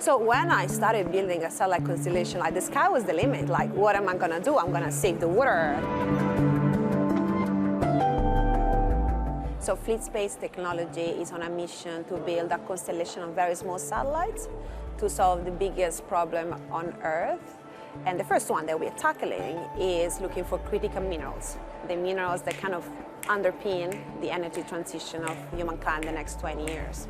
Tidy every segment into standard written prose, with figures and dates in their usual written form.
So when I started building a satellite constellation, like the sky was the limit. Like, what am I gonna do? I'm gonna save the water. So Fleet Space Technology is on a mission to build a constellation of very small satellites to solve the biggest problem on Earth. And the first one that we're tackling is looking for critical minerals, the minerals that kind of underpin the energy transition of humankind in the next 20 years.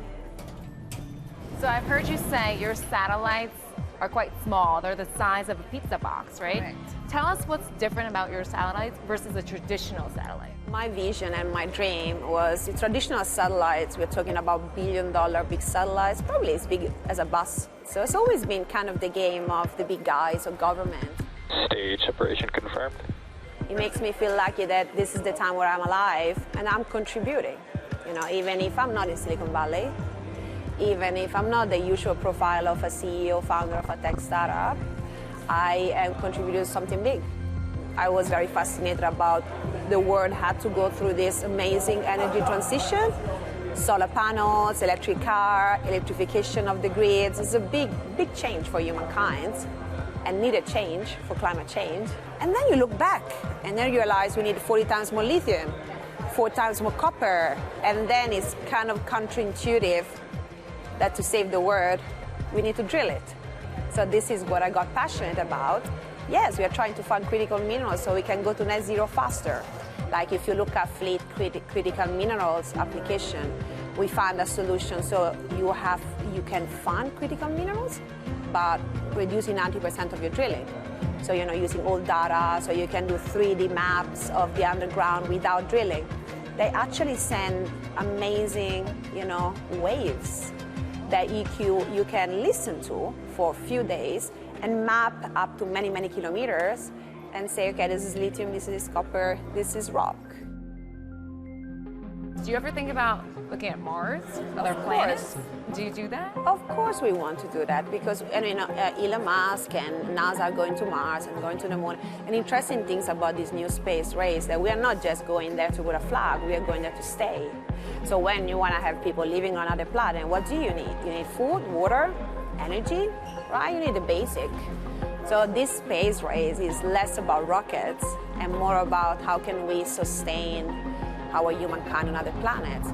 So I've heard you say your satellites are quite small. They're the size of a pizza box, right? Correct. Tell us what's different about your satellites versus a traditional satellite. My vision and my dream was the traditional satellites, we're talking about billion-dollar big satellites, probably as big as a bus. So it's always been kind of the game of the big guys or government. Stage separation confirmed. It makes me feel lucky that this is the time where I'm alive and I'm contributing. You know, even if I'm not in Silicon Valley, even if I'm not the usual profile of a CEO, founder of a tech startup, I am contributing to something big. I was very fascinated about the world had to go through this amazing energy transition. Solar panels, electric car, electrification of the grids. It's a big, big change for humankind and needed change for climate change. And then you look back and then you realize we need 40 times more lithium, 4 times more copper. And then it's kind of counterintuitive that to save the world, we need to drill it. So this is what I got passionate about. Yes, we are trying to find critical minerals so we can go to net zero faster. Like if you look at Fleet critical minerals application, we found a solution so you can find critical minerals, but reducing 90% of your drilling. So using old data, so you can do 3D maps of the underground without drilling. They actually send amazing, waves that you can listen to for a few days and map up to many, many kilometers and say, okay, this is lithium, this is copper, this is rock. Do you ever think about looking at Mars, other planets? Do you do that? Of course we want to do that because Elon Musk and NASA are going to Mars and going to the moon. And interesting things about this new space race that we are not just going there to put a flag, we are going there to stay. So when you want to have people living on other planets, what do you need? You need food, water, energy, right? You need the basic. So this space race is less about rockets and more about how can we sustain our humankind on other planets.